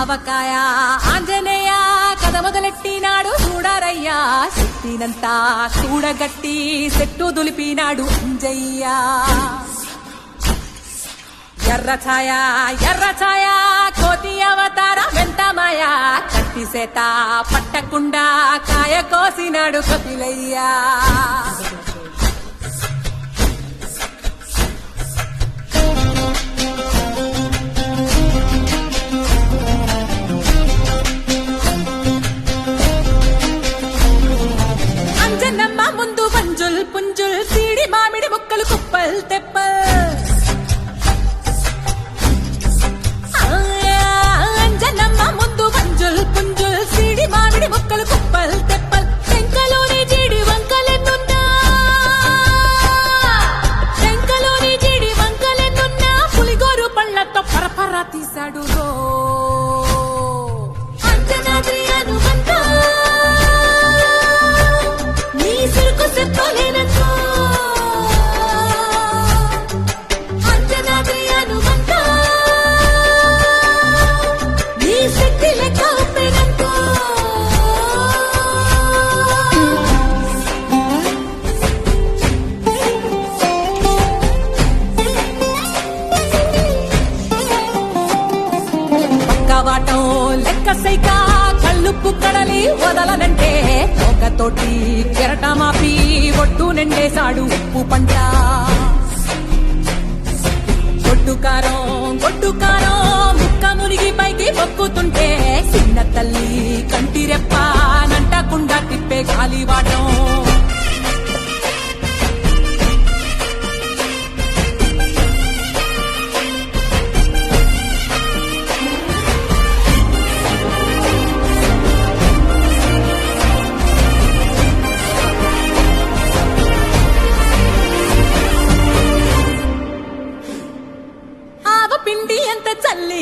ఆవకాయ ఆంజనేయ కథ మొదలెట్టినాడు చూడారయ్యా శక్తినంతా చూడగట్టి చెట్టు దులిపినాడు అంజయ్య ఎర్ర ఛాయ కోతి అవతార వెంటమాయ కత్తి సేత పట్టకుండా కాయ కోసినాడు కపిలయ్యా అంజనమ్మ ముందు వంజుల్ పుంజుల్ సీడి మామిడి ముక్కలు కుప్పల్ తెప్పల్ అంజనమ్మ ముందు వంజుల్ పుంజుల్ సీడి మామిడి ముక్కలు కుప్పల్ తెప్పల్ టెంకలోని జీడి వంకలెన్నున్నా పులిగోరు పళ్ళతో పరపర తీశాడు రో అంజనాద్రి అనుబంధ నీ సిరుకు చెప్పలేనో అంజనాద్రి అనుబంధ నీ శక్తి లెక్క ఒప్పినంతో పక్కవాటం లెక్క సైక కళ్ళుప్పు కడలి వదలనంటే ఒకతోటి కెరటమాపి ఒట్టు నిండేశాడు ఉప్పు పంట గొడ్డు కారం ముక్క మునిగి పైకి మొక్కుతుంటే చిన్న తల్లి కంటి రెప్ప నంటకుండా తిప్పే గాలివాటం పిండి ఎంత చల్లి